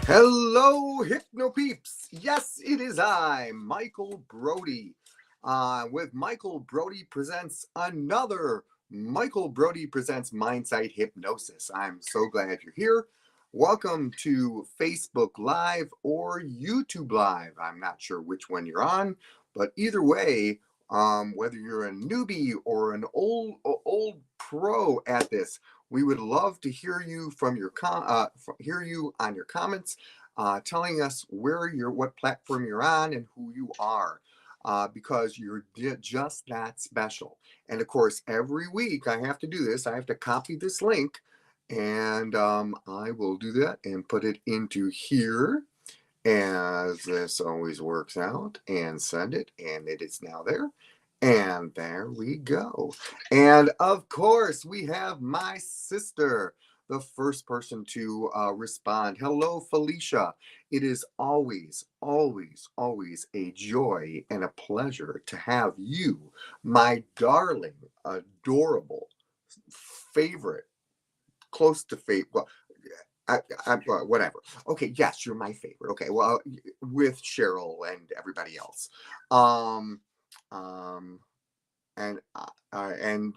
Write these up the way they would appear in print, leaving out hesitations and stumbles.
Hello, Hypno Peeps. Yes, it is I, Michael Brody. With Michael Brody Presents another Michael Brody Presents Mindsight Hypnosis. I'm so glad you're here. Welcome to Facebook Live or YouTube Live. I'm not sure which one you're on, but either way, whether you're a newbie or an old pro at this, we would love to hear you hear you on your comments, telling us what platform you're on, and who you are, because you're just that special. And of course, every week I have to do this. I have to copy this link, and I will do that and put it into here, as this always works out, and send it, and it is now there. And there we go. And of course, we have my sister, the first person to respond. Hello, Felicia. It is always a joy and a pleasure to have you, my darling, adorable, favorite, close to favorite. Well, whatever. Okay, yes, you're my favorite. Okay, well, with Cheryl and everybody else. Um, um, and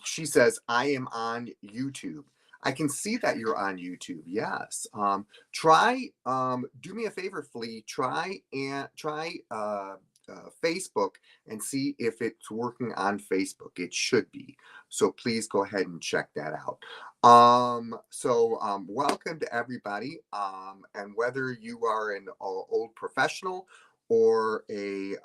she says, I am on YouTube. I can see that you're on YouTube. Yes. Do me a favor, Flea. Try Facebook and see if it's working on Facebook. It should be. So please go ahead and check that out. Welcome to everybody. And whether you are an old professional or a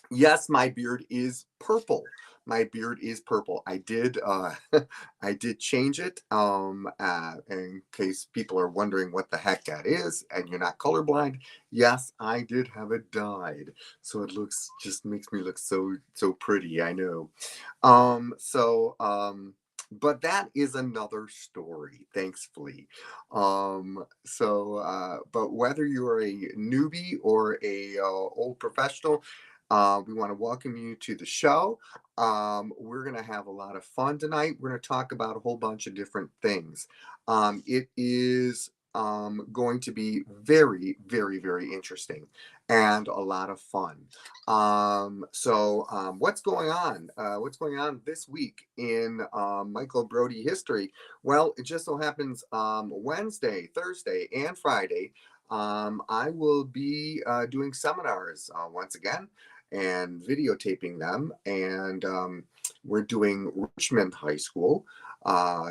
yes, my beard is purple. My beard is purple. I did I did change it, in case people are wondering what the heck that is and you're not colorblind. Yes, I did have it dyed. So it looks just makes me look so pretty, I know. But that is another story. Thanks, Flea. But whether you're a newbie or a old professional, we want to welcome you to the show. We're going to have a lot of fun tonight. We're going to talk about a whole bunch of different things. It is going to be very interesting and a lot of fun. What's going on? What's going on this week in Michael Brody history? Well, it just so happens Wednesday, Thursday, and Friday, I will be doing seminars once again and videotaping them. And we're doing Richmond High School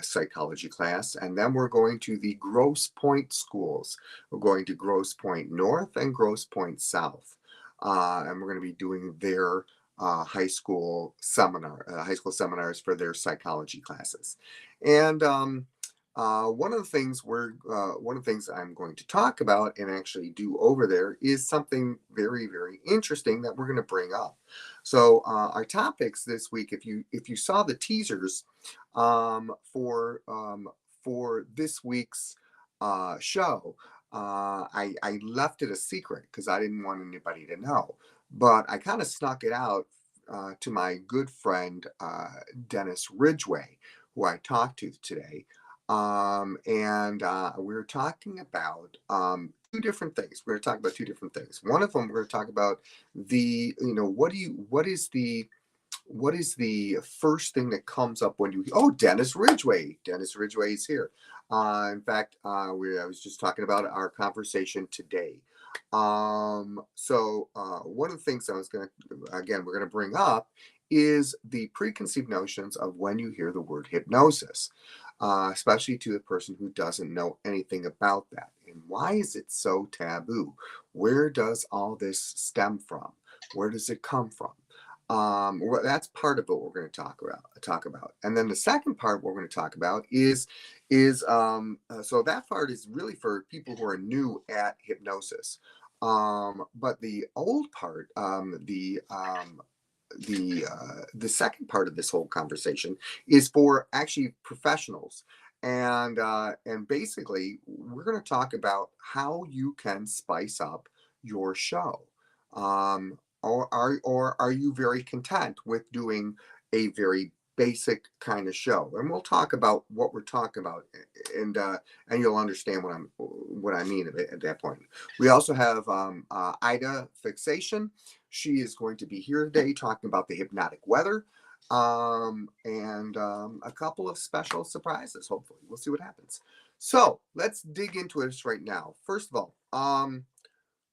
psychology class, and then we're going to the Grosse Pointe schools. We're going to Grosse Pointe North and Grosse Pointe South, and we're going to be doing their high school seminars for their psychology classes. And one of the things I'm going to talk about and actually do over there is something very interesting that we're going to bring up. So our topics this week, if you saw the teasers for this week's show, I left it a secret because I didn't want anybody to know, but I kind of snuck it out to my good friend Dennis Ridgway, who I talked to today. We're talking about two different things. We're going to talk about two different things. One of them, we're going to talk about what is the first thing that comes up when you, oh, Dennis Ridgway. Dennis Ridgway is here. In fact, I was just talking about our conversation today. One of the things we're going to bring up is the preconceived notions of when you hear the word hypnosis, especially to the person who doesn't know anything about that. And why is it so taboo? Where does all this stem from? Where does it come from? Well, that's part of what we're going to talk about. And then the second part we're going to talk about so that part is really for people who are new at hypnosis. But the old part, the second part of this whole conversation is for actually professionals, and basically we're going to talk about how you can spice up your show. Or are you very content with doing a very basic kind of show, and we'll talk about what we're talking about, and you'll understand what I mean at that point. We also have Ida Fixation. She is going to be here today talking about the hypnotic weather, and a couple of special surprises. Hopefully, we'll see what happens. So let's dig into this right now. First of all,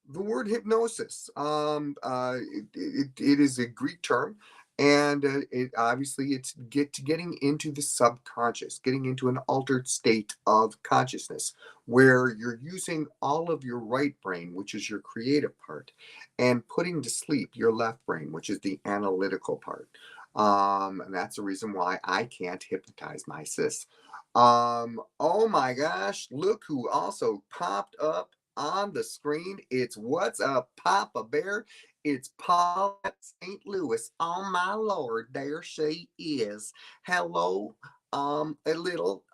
the word hypnosis. It is a Greek term, and it obviously it's getting into the subconscious, getting into an altered state of consciousness where you're using all of your right brain, which is your creative part, and putting to sleep your left brain, which is the analytical part. And that's the reason why I can't hypnotize my sis. Oh my gosh, look who also popped up on the screen. It's What's Up, Papa Bear. It's Paulette St. Louis. Oh my Lord, there she is. Hello, a little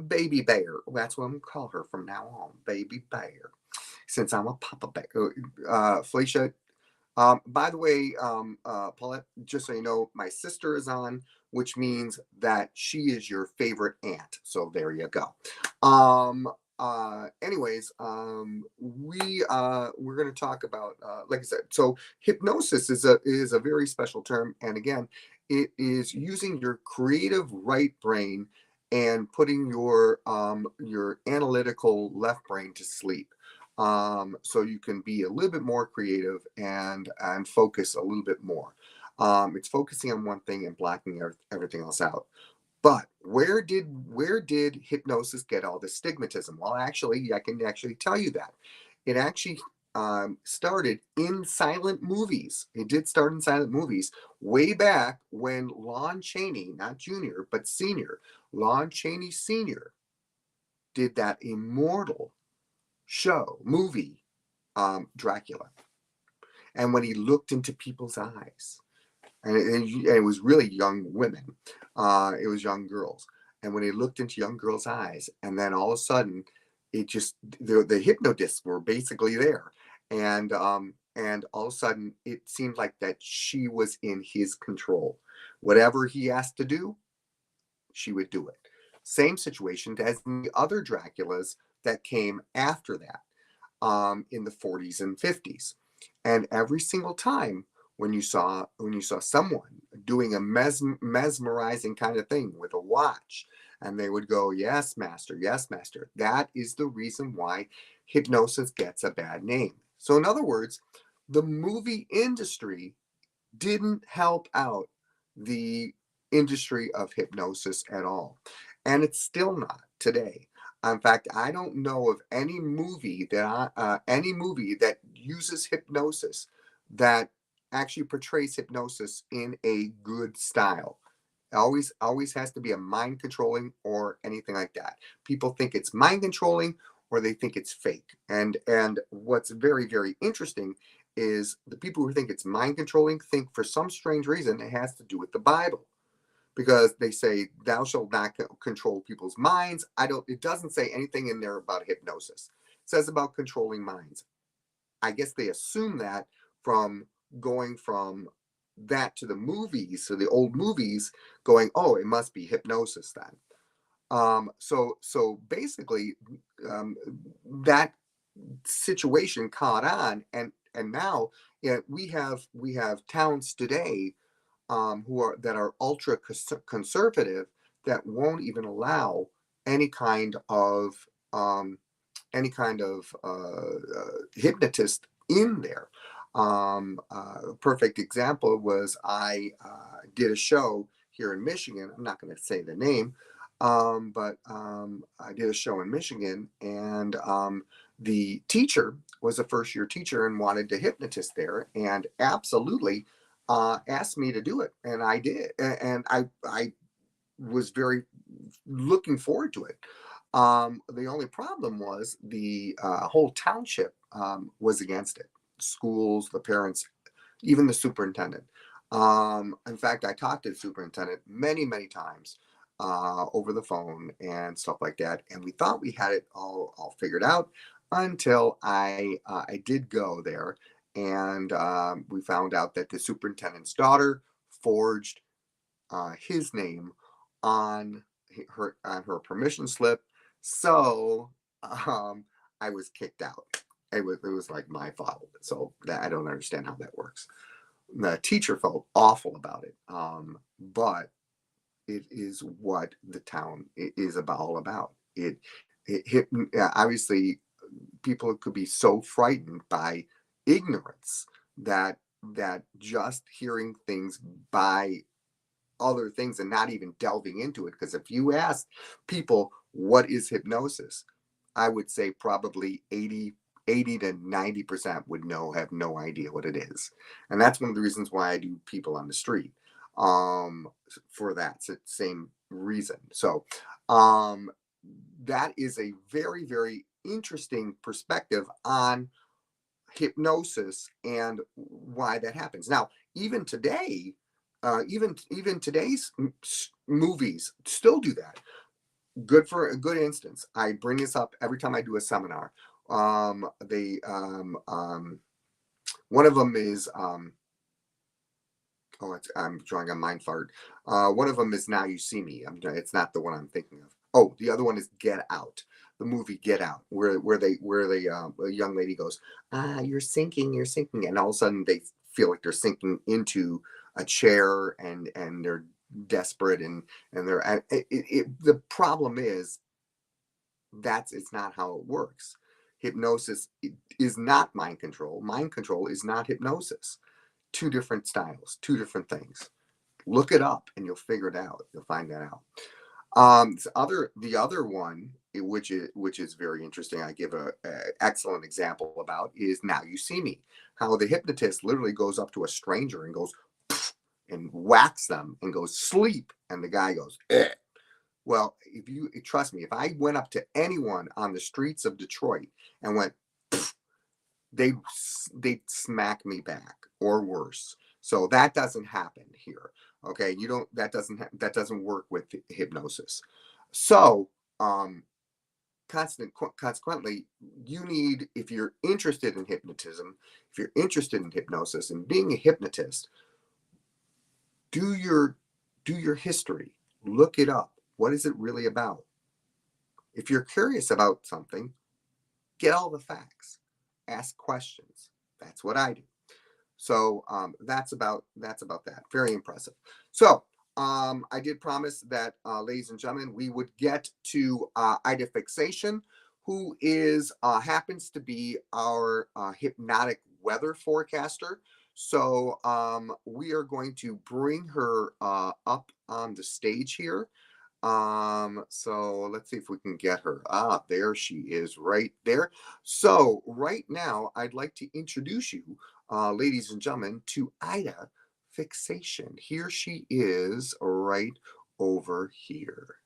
baby bear. That's what I'm gonna call her from now on, baby bear. Since I'm a Papa Bear. Felicia, by the way, Paulette, just so you know, my sister is on, which means that she is your favorite aunt. So there you go. Anyways, we're going to talk about, like I said, so hypnosis is a very special term, and again, it is using your creative right brain and putting your analytical left brain to sleep, so you can be a little bit more creative and focus a little bit more. It's focusing on one thing and blacking everything else out. But where did hypnosis get all this stigmatism? Well, actually, I can actually tell you that it actually started in silent movies. It did start in silent movies way back when Lon Chaney, not Junior but Senior, Lon Chaney Senior, did that immortal movie, Dracula. And when he looked into people's eyes, and it was really young women, it was young girls. And when he looked into young girls' eyes, and then all of a sudden, it just the hypnodiscs were basically there, and all of a sudden, it seemed like that she was in his control. Whatever he asked to do, she would do it. Same situation as the other Draculas that came after that, in the 40s and 50s. And every single time when you saw someone doing a mesmerizing kind of thing with a watch, and they would go, yes master, yes master, that is the reason why hypnosis gets a bad name. So in other words, the movie industry didn't help out the industry of hypnosis at all. And it's still not today. In fact, I don't know of any movie that uses hypnosis that actually portrays hypnosis in a good style. Always has to be a mind controlling or anything like that. People think it's mind controlling or they think it's fake. And what's very, very interesting is the people who think it's mind controlling think for some strange reason it has to do with the Bible, because they say thou shalt not control people's minds. It doesn't say anything in there about hypnosis. It says about controlling minds. I guess they assume that from going from that to the movies, to the old movies, going, oh, it must be hypnosis then. So basically, that situation caught on, and now, we have towns today, who are ultra conservative, that won't even allow any kind of um, hypnotist in there. Perfect example was I did a show here in Michigan. I'm not going to say the name, but I did a show in Michigan, and the teacher was a first year teacher and wanted to hypnotist there, and absolutely asked me to do it, and I did, and I was very looking forward to it. The only problem was the whole township was against it. Schools, the parents, even the superintendent. In fact, I talked to the superintendent many, many times over the phone and stuff like that, and we thought we had it all figured out until I did go there, and we found out that the superintendent's daughter forged his name on her permission slip, so I was kicked out. It was like my fault. So I don't understand how that works. The teacher felt awful about it, but it is what the town is all about. Obviously people could be so frightened by ignorance that just hearing things by other things and not even delving into it. Because if you ask people what is hypnosis, I would say probably 80 to 90% would have no idea what it is. And that's one of the reasons why I do people on the street, for that same reason. So that is a very, very interesting perspective on hypnosis and why that happens. Now, even today, even today's movies still do that. Good for a good instance. I bring this up every time I do a seminar. They one of them is I'm drawing a mind fart. One of them is Now You See Me. It's not the one I'm thinking of. Oh, the other one is Get Out. The movie Get Out, where a young lady goes, you're sinking, and all of a sudden they feel like they're sinking into a chair, and they're desperate, and they're the problem is it's not how it works. Hypnosis is not mind control. Mind control is not hypnosis. Two different styles, two different things. Look it up and you'll figure it out. You'll find that out. The other one, which is very interesting, I give a excellent example about, is Now You See Me. How the hypnotist literally goes up to a stranger and goes and whacks them and goes, sleep, and the guy goes, eh. Well, if you trust me, if I went up to anyone on the streets of Detroit and went, they'd smack me back or worse. So that doesn't happen here. Okay, that doesn't work with hypnosis. So consequently, you need, if you're interested in hypnotism, if you're interested in hypnosis and being a hypnotist, do your history, look it up. What is it really about? If you're curious about something, get all the facts, ask questions. That's what I do. So that's about that. Very impressive. So I did promise that, ladies and gentlemen, we would get to Ida Fixation, who happens to be our hypnotic weather forecaster. So we are going to bring her up on the stage here. So let's see if we can get her. There she is right there. So right now, I'd like to introduce you, ladies and gentlemen, to Ida Fixation. Here she is right over here.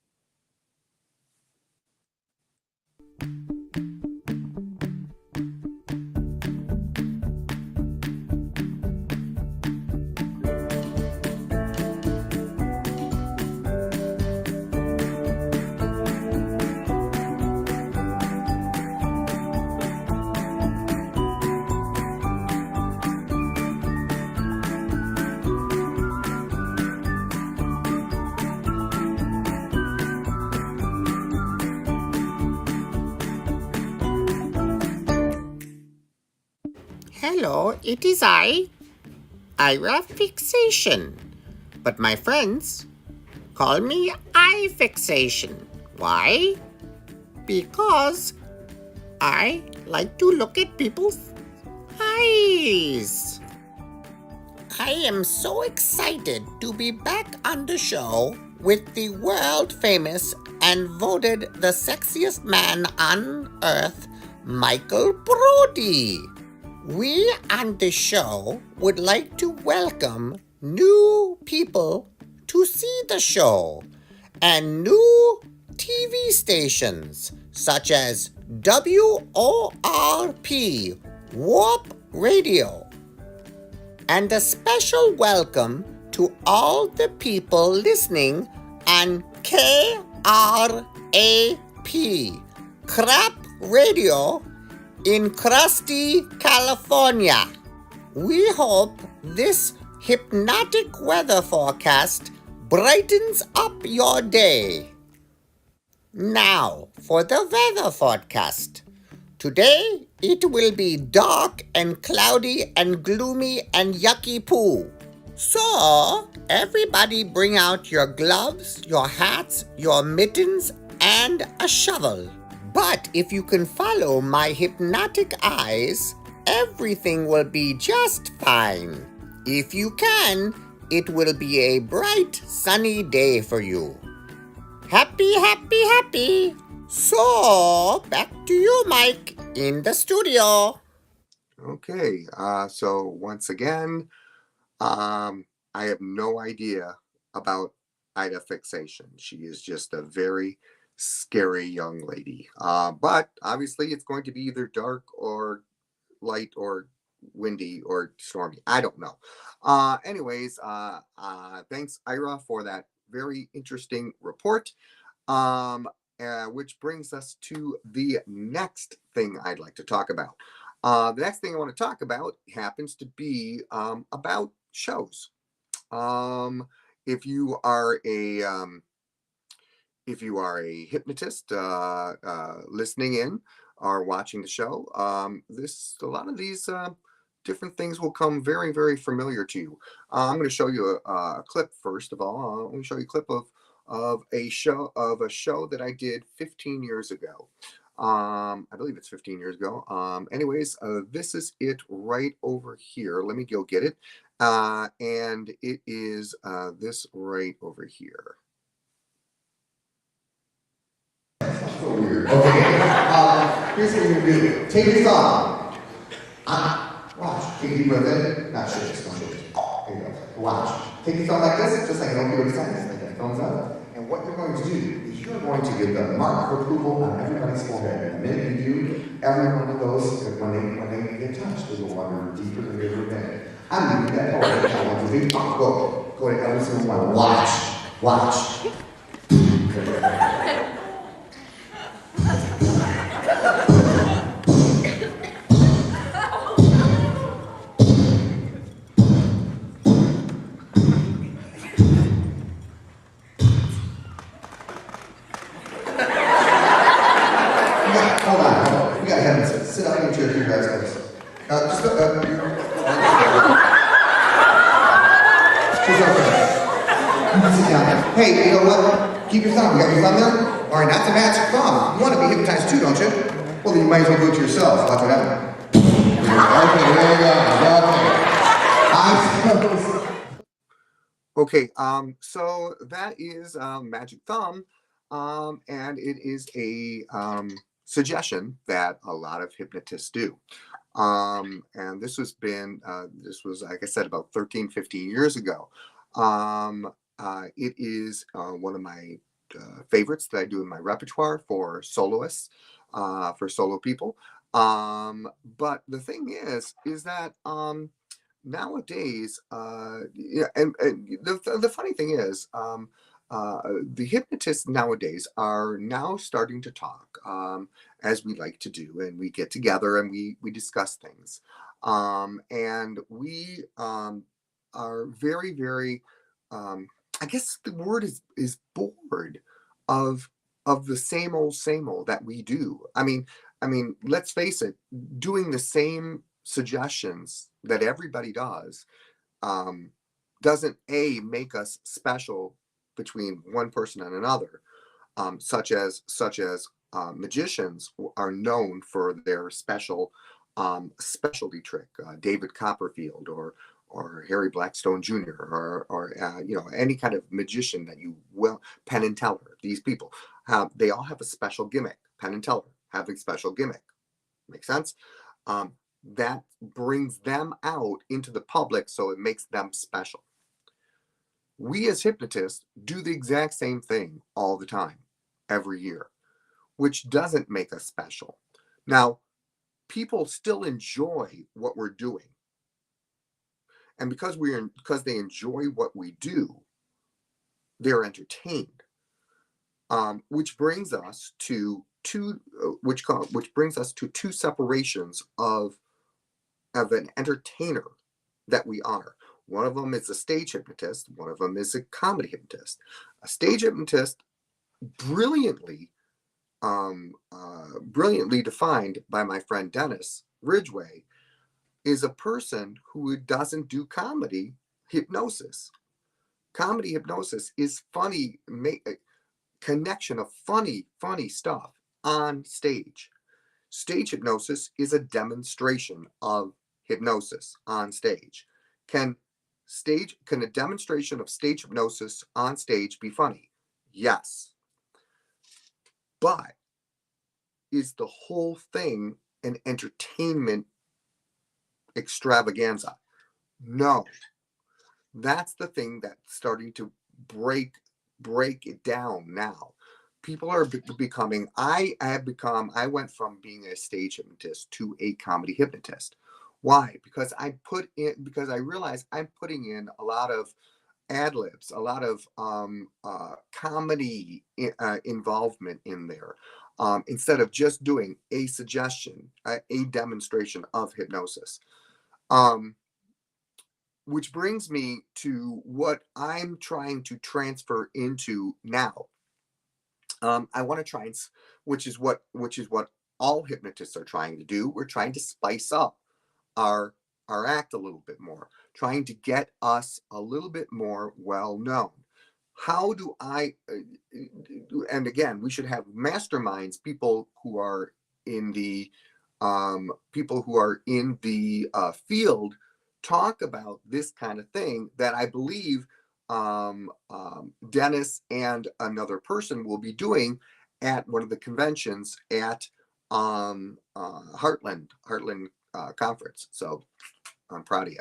Hello, it is I, Ira Fixation. But my friends call me Eye Fixation. Why? Because I like to look at people's eyes. I am so excited to be back on the show with the world famous and voted the sexiest man on earth, Michael Brody. We on the show would like to welcome new people to see the show and new TV stations such as WORP, Warp Radio. And a special welcome to all the people listening on KRAP, Crap Radio, in Krusty, California. We hope this hypnotic weather forecast brightens up your day. Now for the weather forecast. Today it will be dark and cloudy and gloomy and yucky poo. So, everybody bring out your gloves, your hats, your mittens, and a shovel. But if you can follow my hypnotic eyes, everything will be just fine. If you can, it will be a bright, sunny day for you. Happy, happy, happy. So, back to you, Mike, in the studio. Okay, so once again, I have no idea about Ida fixation. She is just a very scary young lady. But obviously, it's going to be either dark or light or windy or stormy. I don't know. Anyways, thanks, Ira, for that very interesting report. Which brings us to the next thing I'd like to talk about. The next thing I want to talk about happens to be about shows. If you are a hypnotist listening in or watching the show, a lot of these different things will come very, very familiar to you. I'm going to show you a clip first of all. I'm going to show you a clip of a show that I did 15 years ago. I believe it's 15 years ago. Anyways, this is it right over here. Let me go get it. And it is this right over here. So weird. Okay. Here's what you're gonna do. Take your thumb. Watch. Take a deep breath in. Not shake this. Don't shake this. There you go. Watch. Take your thumb like this, just like an opioid sentence. Like that. Thumbs up. And what you're going to do is you're going to give the mark of approval on everybody's forehead. And the minute you do, every one of those, when they get touched, they go under deeper than they've ever been. I'm giving that forward. Count 1, 2, 3. Go. Go to every single one. Watch. Hold on. We got heavens. Sit up in your chair, your guys' place. Just go. She's okay. You can sit down. Hey, you know what? Keep your thumb. You got your thumb there? All right, that's a magic thumb. You want to be hypnotized too, don't you? Well, then you might as well do it to yourself. Watch what happens. Okay, there you go. Okay. So that is magic thumb, and it is a suggestion that a lot of hypnotists do. And this was, like I said, about 13, 15 years ago. It is one of my favorites that I do in my repertoire for soloists, for solo people. But the thing is that nowadays, and the funny thing is, the hypnotists nowadays are now starting to talk, as we like to do, and we get together and we discuss things, and we are very, very, I guess the word is bored of the same old that we do. I mean, let's face it, doing the same suggestions that everybody does doesn't make us special between one person and another, such as magicians are known for their specialty trick, David Copperfield or Harry Blackstone Jr. or any kind of magician that you will. Penn and Teller. These people they all have a special gimmick. Penn and Teller have a special gimmick. Make sense? That brings them out into the public, so it makes them special. We as hypnotists do the exact same thing all the time, every year, which doesn't make us special. Now, people still enjoy what we're doing. And because they enjoy what we do, they're entertained. Which brings us to two separations of an entertainer that we are. One of them is a stage hypnotist. One of them is a comedy hypnotist. A stage hypnotist, brilliantly, brilliantly defined by my friend Dennis Ridgway, is a person who doesn't do comedy hypnosis. Comedy hypnosis is funny, connection of funny stuff on stage. Stage hypnosis is a demonstration of hypnosis on stage. Can a demonstration of stage hypnosis on stage be funny? Yes. But is the whole thing an entertainment extravaganza? No. That's the thing that's starting to break it down now. People are becoming. I went from being a stage hypnotist to a comedy hypnotist. Why? Because I realized I'm putting in a lot of ad libs, a lot of comedy involvement in there, instead of just doing a suggestion, a demonstration of hypnosis. Which brings me to what I'm trying to transfer into now. I want to try and, which is what all hypnotists are trying to do. We're trying to spice up our act a little bit more, trying to get us a little bit more well known. How do I? And again, we should have masterminds, people who are in the field, talk about this kind of thing that I believe Dennis and another person will be doing at one of the conventions at Heartland conference. So I'm proud of you.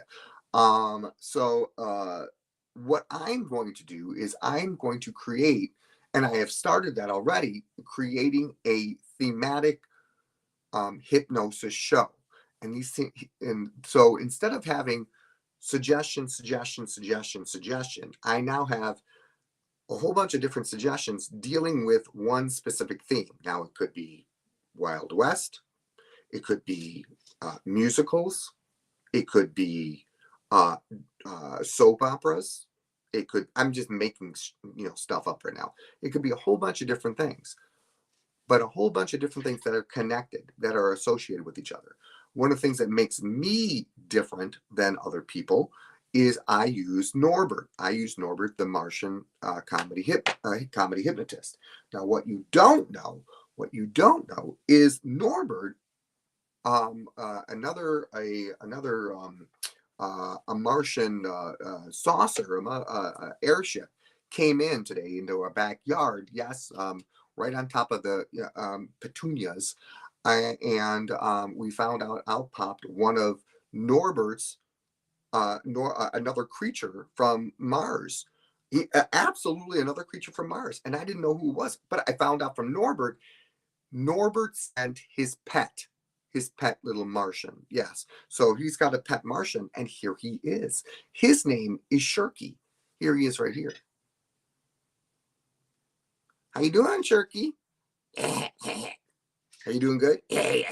What I'm going to do is I'm going to create, and I have started that already, creating a thematic hypnosis show. And so instead of having suggestion, I now have a whole bunch of different suggestions dealing with one specific theme. Now it could be Wild West, it could be musicals, it could be soap operas. I'm just making stuff up right now. It could be a whole bunch of different things, but a whole bunch of different things that are connected, that are associated with each other. One of the things that makes me different than other people is I use Norbert. I use Norbert, the Martian comedy hypnotist. Now, what you don't know is Norbert, another a Martian saucer, airship, came in today into our backyard. Yes, right on top of the petunias, and we found out popped one of Norbert's another creature from Mars. Absolutely another creature from Mars, and I didn't know who it was, but I found out from Norbert. Norbert sent his pet little Martian. Yes. So he's got a pet Martian, and here he is. His name is Shirky. Here he is right here. How you doing, Shirky? Are you doing good? Yeah.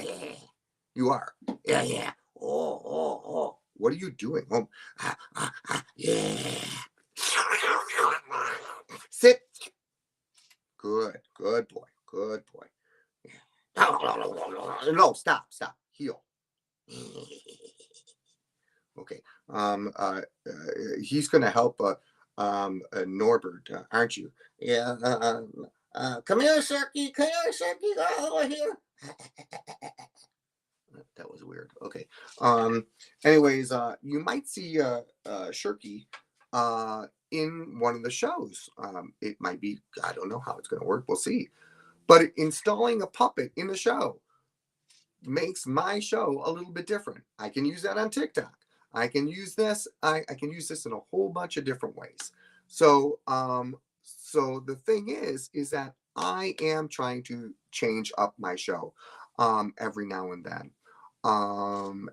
You are? Yeah. Oh. What are you doing? Oh, yeah. Sit. Good boy. No, stop. Heel. Okay. He's going to help Norbert, aren't you? Yeah. Come here, Sharky. Go over here. That was weird. Okay. Anyways, you might see Shirky in one of the shows. It might be, I don't know how it's going to work. We'll see. But installing a puppet in the show makes my show a little bit different. I can use that on TikTok. I can use this. I can use this in a whole bunch of different ways. So, so the thing is that I am trying to change up my show every now and then.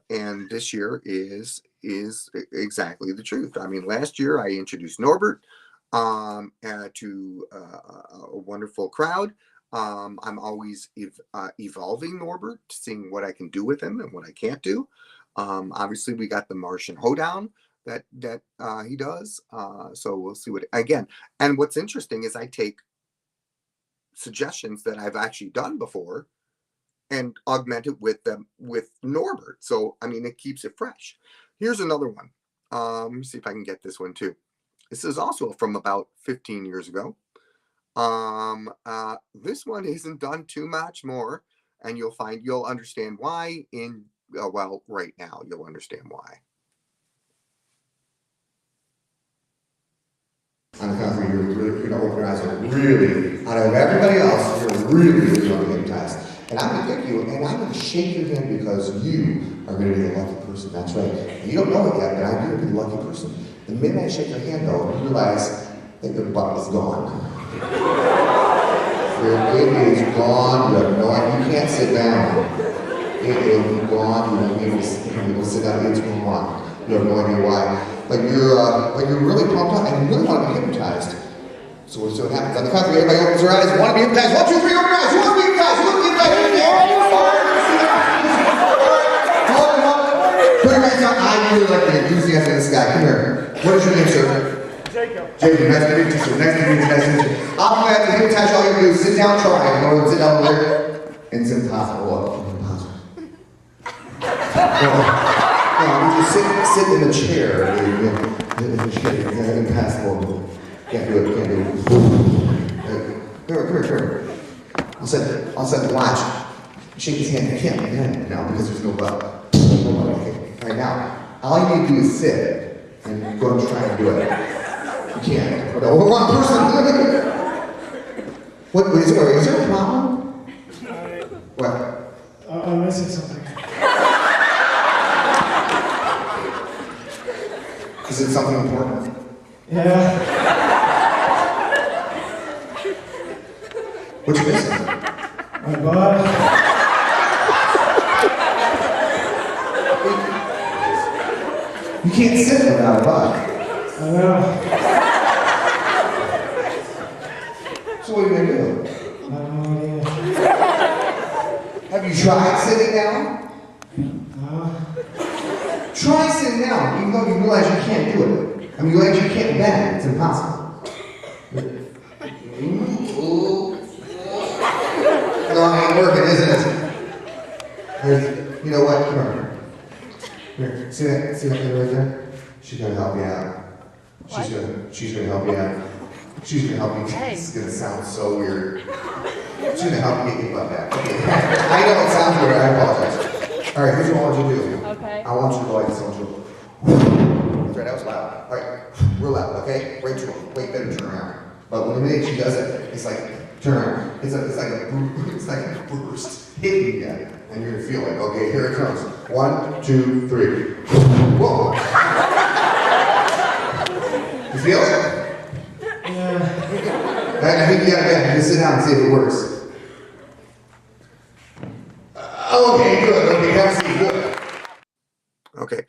And this year is exactly the truth. I mean, last year I introduced Norbert to a wonderful crowd. I'm always evolving Norbert, seeing what I can do with him and what I can't do. Obviously, we got the Martian Hoedown. that he does. So we'll see what again. And what's interesting is I take suggestions that I've actually done before and augment it with them with Norbert. So I mean, it keeps it fresh. Here's another one. Let me see if I can get this one too. This is also from about 15 years ago. This one isn't done too much more, and you'll understand why in well, right now you'll understand why. On the count of three, you're open your eyes, really, out of everybody else, you're really going to be hypnotized. And I'm going to pick you, and I'm going to shake your hand because you are going to be the lucky person. That's right. You don't know it yet, but I'm going to be the lucky person. The minute I shake your hand, though, you realize that your butt is gone. Your baby is gone. You have no idea. You can't sit down. It will be gone. You won't be able to sit down. It's gone. You have no idea why. But you're really pumped up and you really want to be hypnotized. So what happens on the count of three, everybody opens their eyes, want to be hypnotized. 1, 2, 3, open your eyes. You want to be hypnotized. You want to be hypnotized. Put your hands up. I really like the enthusiasm of this guy. Come here. What is your name, sir? Jacob. Jacob, nice to meet you, sir. Nice to meet you, nice to meet you. I'm going to have to hypnotize you. All you have to do is sit down, try. You know, sit down there. And it's impossible. Impossible. You just sit in the chair. In the chair. Impossible. Can't do it. Can't do it. Come here. I'll set the watch. Shake his hand. I can't now because there's no butt. Okay. Right now, all you need to do is sit and go and try and do it. You can't. One person. What is there a problem? What? I'm missing something. Is it something important? Yeah. What you missing? My butt. You can't sit without a butt. I know. So what are you gonna do? I have no idea. Have you tried sitting down? No. Try sitting down, even though you realize you can't do it. I mean, you realize you can't bend. It's impossible. No, it ain't working, isn't it? You know what? Come on. Here, see that thing right there? She's gonna help you out. She's gonna help you out. She's gonna help you. It's gonna sound so weird. She's gonna help you get your butt back. Okay. I know it sounds weird. I apologize. All right, here's what I want you to do. Okay. I want you to go like this. I want you to. That's right. That was loud. All right, real loud. Okay. Wait, better turn around. But when the minute she does it, it's like turn around. It's like a burst hitting you, and you're gonna feel like, okay, here it comes. 1, 2, 3. Whoa. You feel it? Yeah. I think you gotta just sit down and see if it works. Okay, good. Okay, have a seat. Good. Okay.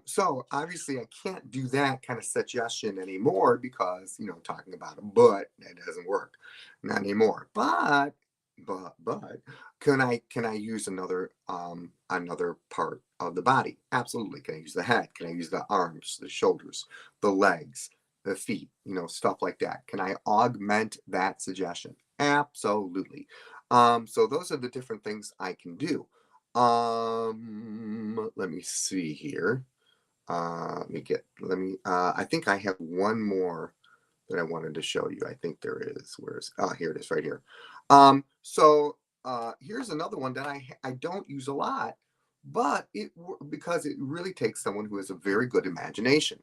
So obviously I can't do that kind of suggestion anymore because, talking about a butt, that doesn't work. Not anymore. But can I use another part of the body? Absolutely. Can I use the head? Can I use the arms, the shoulders, the legs, the feet, stuff like that? Can I augment that suggestion? Absolutely. So those are the different things I can do. Let me see here. I think I have one more that I wanted to show you. I think there is. Here it is right here. Here's another one that I don't use a lot, but because it really takes someone who has a very good imagination.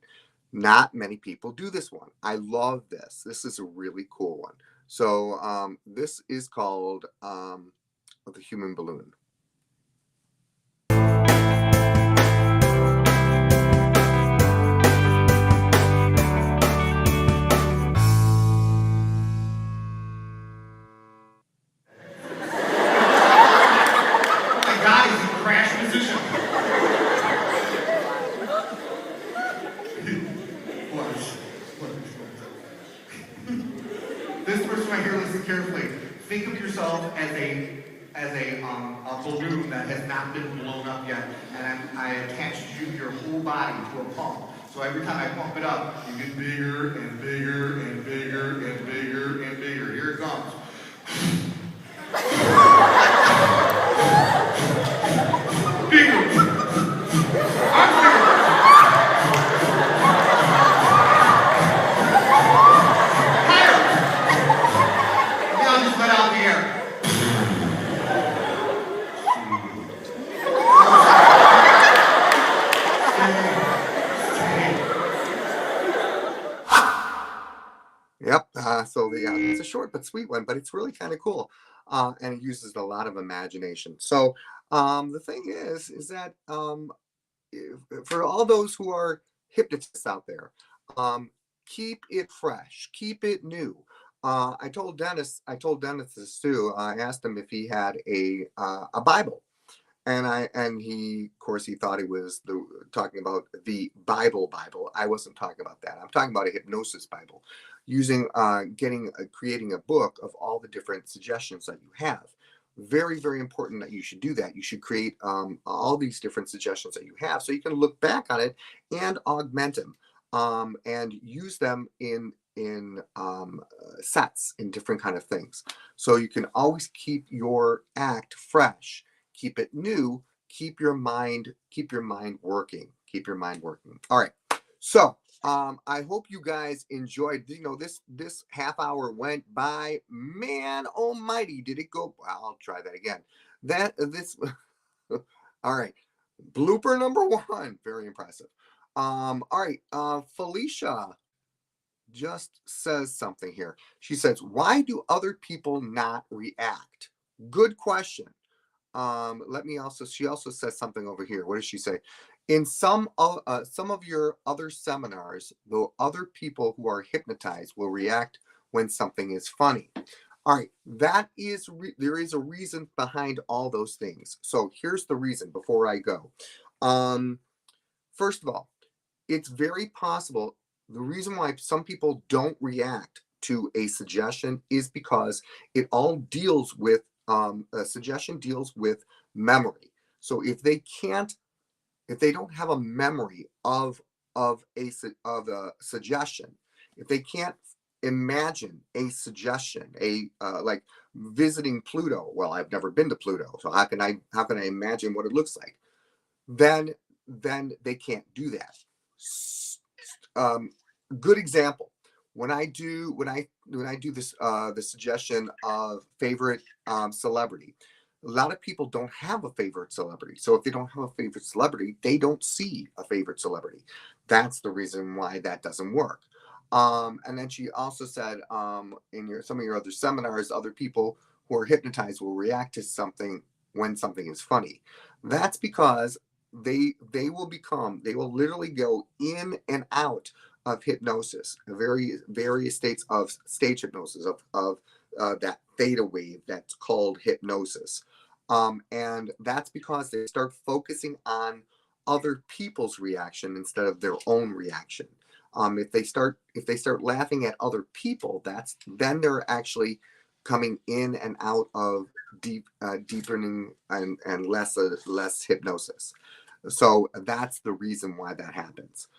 Not many people do this one. I love this. This is a really cool one. So this is called the human balloon. This person right here, listen carefully. Think of yourself as a balloon that has not been blown up yet, and I attached your whole body to a pump. So every time I pump it up, you get bigger and bigger and bigger and bigger and bigger. Here it comes. Bigger. I'm bigger. Higher. Now just let out the air. Yep. So it's a short but sweet one, but it's really kind of cool, and it uses a lot of imagination. So the thing is that for all those who are hypnotists out there, keep it fresh, keep it new. I told Dennis this too. I asked him if he had a Bible. And he, of course, he thought he was talking about the Bible. I wasn't talking about that. I'm talking about a hypnosis Bible, using creating a book of all the different suggestions that you have. Very, very important that you should do that. You should create all these different suggestions that you have, so you can look back on it and augment them, and use them in sets, in different kind of things. So you can always keep your act fresh. Keep it new. Keep your mind working. Keep your mind working. All right. So I hope you guys enjoyed. This half hour went by. Man almighty, did it go? I'll try that again. All right. Blooper number 1. Very impressive. All right. Felicia just says something here. She says, "Why do other people not react?" Good question. She also says something over here. What does she say? In some of your other seminars, the other people who are hypnotized will react when something is funny. All right, there is a reason behind all those things. So here's the reason before I go. First of all, it's very possible the reason why some people don't react to a suggestion is because it all deals with a suggestion deals with memory. So if they don't have a memory of a suggestion, if they can't imagine a suggestion, like visiting Pluto. Well, I've never been to Pluto, so how can I imagine what it looks like? Then they can't do that. Good example. When I do this, the suggestion of favorite celebrity, a lot of people don't have a favorite celebrity. So if they don't have a favorite celebrity, they don't see a favorite celebrity. That's the reason why that doesn't work. And then she also said, in some of your other seminars, other people who are hypnotized will react to something when something is funny. That's because they will literally go in and out of hypnosis, various states of stage hypnosis, of that theta wave that's called hypnosis, and that's because they start focusing on other people's reaction instead of their own reaction. If they start laughing at other people, then they're actually coming in and out of deepening and less hypnosis. So that's the reason why that happens.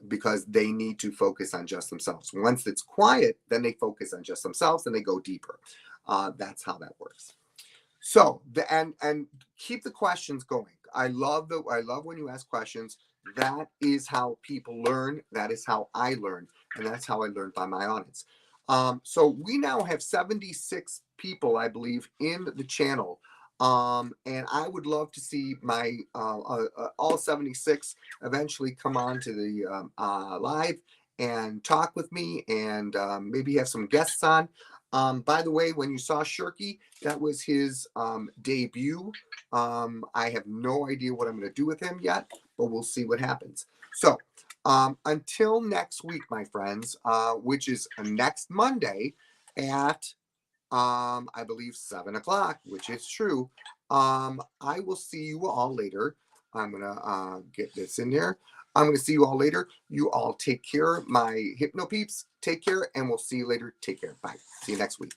Because they need to focus on just themselves. Once it's quiet, then they focus on just themselves and they go deeper. That's how that works. So and keep the questions going. I love when you ask questions. That is how people learn. That is how I learn, and that's how I learn by my audience. So we now have 76 people, I believe, in the channel. And I would love to see my all 76 eventually come on to the live and talk with me, and maybe have some guests on. By the way, when you saw Shirky, that was his debut. I have no idea what I'm going to do with him yet, but we'll see what happens. So until next week, my friends, which is next Monday at I believe 7 o'clock, which is true. I will see you all later. I'm gonna get this in there. I'm gonna see you all later. You all take care, my hypno peeps. Take care, and we'll see you later. Take care. Bye. See you next week.